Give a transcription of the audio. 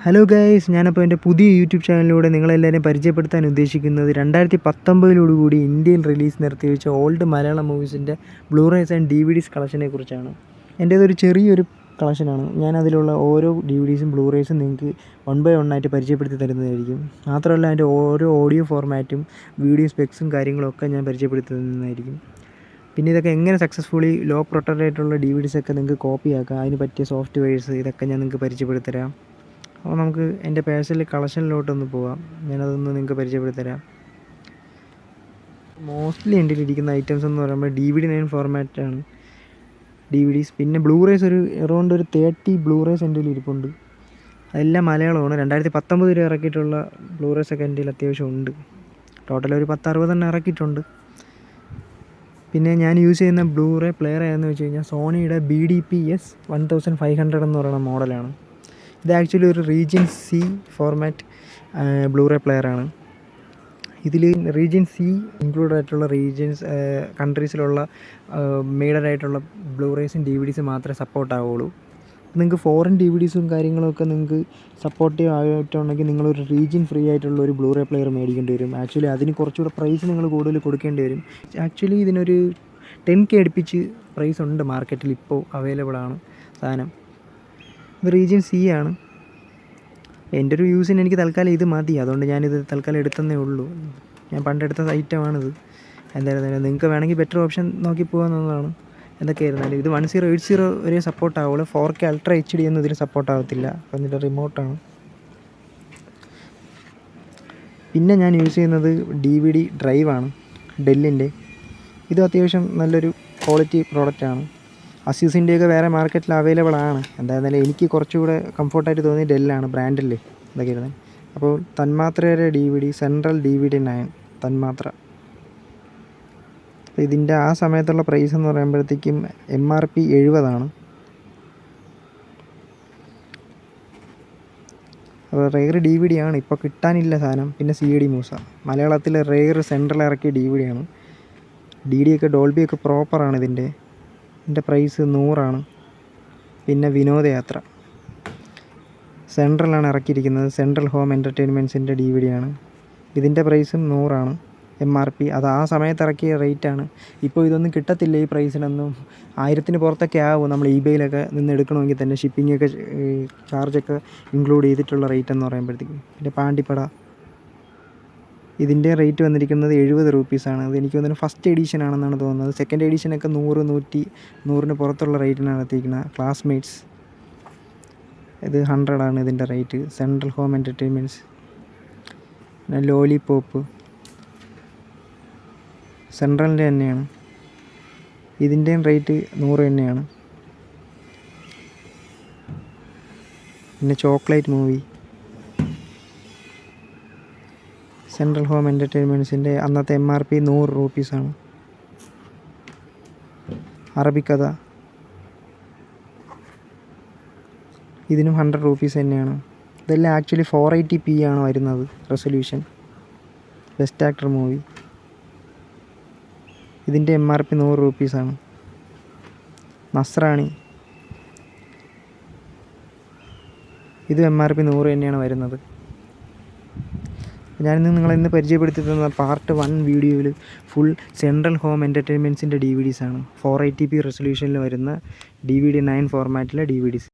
Hello guys, ഞാനപ്പോൾ എൻ്റെ പുതിയ യൂട്യൂബ് ചാനലിലൂടെ നിങ്ങളെല്ലാവരെയും പരിചയപ്പെടുത്താൻ ഉദ്ദേശിക്കുന്നത് 2019 ഇന്ത്യയിൽ റിലീസ് നിർത്തിവെച്ച ഓൾഡ് മലയാളം മൂവീസിൻ്റെ ബ്ലൂറേസ് ആൻഡ് DVDs കളക്ഷനെ കുറിച്ചാണ്. എൻ്റേതൊരു ചെറിയൊരു കളക്ഷനാണ്. ഞാനതിലുള്ള ഓരോ DVDസും ബ്ലൂറേസും നിങ്ങൾക്ക് 1 by 1 ആയിട്ട് പരിചയപ്പെടുത്തി തരുന്നതായിരിക്കും. മാത്രമല്ല അതിൻ്റെ ഓരോ ഓഡിയോ ഫോർമാറ്റും വീഡിയോ സ്പെക്സും കാര്യങ്ങളൊക്കെ ഞാൻ പരിചയപ്പെടുത്തി തരുന്നതായിരിക്കും. പിന്നെ ഇതൊക്കെ എങ്ങനെ സക്സസ്ഫുള്ളി ലോ പ്രൊട്ടക്റ്റഡായിട്ടുള്ള DVDs ഒക്കെ നിങ്ങൾക്ക് കോപ്പിയാക്കാം, അതിന് പറ്റിയ സോഫ്റ്റ്വെയർസ് ഇതൊക്കെ ഞാൻ നിങ്ങൾക്ക് പരിചയപ്പെടുത്തരാം. അപ്പോൾ നമുക്ക് എൻ്റെ പേഴ്സണൽ കളക്ഷനിലോട്ടൊന്ന് പോവാം. ഞാനതൊന്ന് നിങ്ങൾക്ക് പരിചയപ്പെടുത്തി തരാം. മോസ്റ്റ്ലി എൻ്റെ ഇരിക്കുന്ന ഐറ്റംസ് എന്ന് പറയുമ്പോൾ DVD9 ഫോർമാറ്റാണ് DVDs. പിന്നെ ബ്ലൂറേസ് ഒരു അറൗണ്ട് 30 ബ്ലൂറേസ് എൻ്റെ കയ്യിൽ ഇരിപ്പുണ്ട്. അതെല്ലാം മലയാളമാണ്. 2019 ഇറക്കിയിട്ടുള്ള ബ്ലൂറേസൊക്കെ എൻ്റെ കയ്യിൽ അത്യാവശ്യം ഉണ്ട്. ടോട്ടൽ ഒരു 10-60 ഇറക്കിയിട്ടുണ്ട്. പിന്നെ ഞാൻ യൂസ് ചെയ്യുന്ന ബ്ലൂറേ പ്ലെയർ ഏതെന്ന് വെച്ച് കഴിഞ്ഞാൽ സോണിയുടെ BDP-S 1500 എന്ന് പറയുന്ന മോഡലാണ്. ഇത് ആക്ച്വലി ഒരു റീജിയൻ C ഫോർമാറ്റ് ബ്ലൂറേ പ്ലെയറാണ്. ഇതിൽ റീജിയൻ C ഇൻക്ലൂഡ് ആയിട്ടുള്ള കൺട്രീസിലുള്ള മെയ്ഡായിട്ടുള്ള ബ്ലൂറേസും DVDസും മാത്രമേ സപ്പോർട്ട് ആവുള്ളൂ. നിങ്ങൾക്ക് ഫോറിൻ DVDസും കാര്യങ്ങളൊക്കെ നിങ്ങൾക്ക് സപ്പോർട്ടീവ് ആയിട്ടുണ്ടെങ്കിൽ നിങ്ങളൊരു റീജിയൻ ഫ്രീ ആയിട്ടുള്ള ഒരു ബ്ലൂറേ പ്ലെയർ മേടിക്കേണ്ടി വരും. ആക്ച്വലി അതിന് കുറച്ചുകൂടെ പ്രൈസ് നിങ്ങൾ കൂടുതൽ കൊടുക്കേണ്ടി വരും. ആക്ച്വലി ഇതിനൊരു 10K അടുപ്പിച്ച് പ്രൈസ് ഉണ്ട് മാർക്കറ്റിൽ, ഇപ്പോൾ അവൈലബിൾ ആണ് സാധനം. ഇത് റീജിയൻ C ആണ്. എൻ്റെ ഒരു യൂസിന് എനിക്ക് തൽക്കാലം ഇത് മതി, അതുകൊണ്ട് ഞാനിത് തൽക്കാലം എടുത്തതേ ഉള്ളൂ. ഞാൻ പണ്ടെടുത്ത ഐറ്റമാണിത്. എന്തായാലും നിങ്ങൾക്ക് വേണമെങ്കിൽ ബെറ്റർ ഓപ്ഷൻ നോക്കി പോകാവുന്നതാണ്. എന്തൊക്കെയായിരുന്നാലും ഇത് 1080 വരെ സപ്പോർട്ട് ആവുള്ളൂ. 4K അൾട്രാ HD ഒന്നും ഇതിന് സപ്പോർട്ട് ആവത്തില്ല. അപ്പം ഇതിൻ്റെ റിമോട്ടാണ്. പിന്നെ ഞാൻ യൂസ് ചെയ്യുന്നത് DVD ഡ്രൈവാണ്, ഡെല്ലിൻ്റെ. ഇത് അത്യാവശ്യം നല്ലൊരു ക്വാളിറ്റി പ്രോഡക്റ്റാണ്. അസ്യൂസിൻ്റെയൊക്കെ വേറെ മാർക്കറ്റിൽ അവൈലബിൾ ആണ്. എന്തായാലും എനിക്ക് കുറച്ചുകൂടെ കംഫർട്ടായിട്ട് തോന്നിയ ഡെല്ലാണ്, ബ്രാൻഡല്ലേ ഇതൊക്കെ ഇരുന്നത്. അപ്പോൾ തന്മാത്രയുടെ DVD സെൻട്രൽ DVD9 തന്മാത്ര. അപ്പോൾ ഇതിൻ്റെ ആ സമയത്തുള്ള പ്രൈസ് എന്ന് പറയുമ്പോഴത്തേക്കും MRP 70 അപ്പോൾ റെയർ DVD ആണ്, ഇപ്പോൾ കിട്ടാനില്ല സാധനം. പിന്നെ CD മൂസ മലയാളത്തിൽ റെയർ സെൻട്രൽ ഇറക്കിയ DVD ആണ്. DD ഒക്കെ ഡോൾബി ഒക്കെ പ്രോപ്പറാണ്. ഇതിൻ്റെ പ്രൈസ് 100. പിന്നെ വിനോദയാത്ര സെൻട്രലാണ് ഇറക്കിയിരിക്കുന്നത്. സെൻട്രൽ ഹോം എൻ്റർടൈൻമെൻറ്റ്സിൻ്റെ DVD ആണ്. ഇതിൻ്റെ പ്രൈസും 100 MRP. അത് ആ സമയത്ത് ഇറക്കിയ റേറ്റാണ്. ഇപ്പോൾ ഇതൊന്നും കിട്ടത്തില്ല ഈ പ്രൈസിനൊന്നും. 1000-ന് പുറത്തൊക്കെ ആവും നമ്മൾ eBayയിലൊക്കെ നിന്ന് എടുക്കണമെങ്കിൽ തന്നെ. ഷിപ്പിങ്ങൊക്കെ ചാർജൊക്കെ ഇൻക്ലൂഡ് ചെയ്തിട്ടുള്ള റേറ്റ് എന്ന് പറയുമ്പോഴത്തേക്കും. പിന്നെ പാണ്ടിപ്പട ഇതിൻ്റെ റേറ്റ് വന്നിരിക്കുന്നത് 70 രൂപീസാണ്. അത് എനിക്ക് തോന്നുന്നു ഫസ്റ്റ് എഡിഷൻ ആണെന്നാണ് തോന്നുന്നത്. സെക്കൻഡ് എഡിഷനൊക്കെ 100-100-ന് പുറത്തുള്ള റേറ്റിനാണ് എത്തിക്കുന്നത്. ക്ലാസ്മേറ്റ്സ് ഇത് 100 ഇതിൻ്റെ റേറ്റ്. Central home entertainments. പിന്നെ ലോലിപോപ്പ് സെൻട്രലിൻ്റെ തന്നെയാണ്. ഇതിൻ്റെയും റേറ്റ് 100 തന്നെയാണ്. പിന്നെ ചോക്ലേറ്റ് മൂവി സെൻട്രൽ ഹോം എൻ്റർടൈൻമെൻറ്റ്സിൻ്റെ അന്നത്തെ MRP 100 രൂപീസാണ്. അറബിക്കഥ ഇതിനും 100 രൂപീസ് തന്നെയാണ്. ഇതെല്ലാം ആക്ച്വലി 480p ആണ് വരുന്നത് റെസൊല്യൂഷൻ. ബെസ്റ്റ് ആക്ടർ മൂവി ഇതിൻ്റെ MRP 100 രൂപീസാണ്. നസ്രാണി ഇത് MRP 100 തന്നെയാണ് വരുന്നത്. ഞാനിന്ന് നിങ്ങളിന്ന് പരിചയപ്പെടുത്തി തന്ന പാർട്ട് 1 വീഡിയോയിൽ ഫുൾ സെൻട്രൽ ഹോം എൻ്റർടൈൻമെൻറ്റ്സിൻ്റെ DVDs ആണ്. 480p റെസൊല്യൂഷനിൽ വരുന്ന DVD9 ഫോർമാറ്റിലെ DVDs.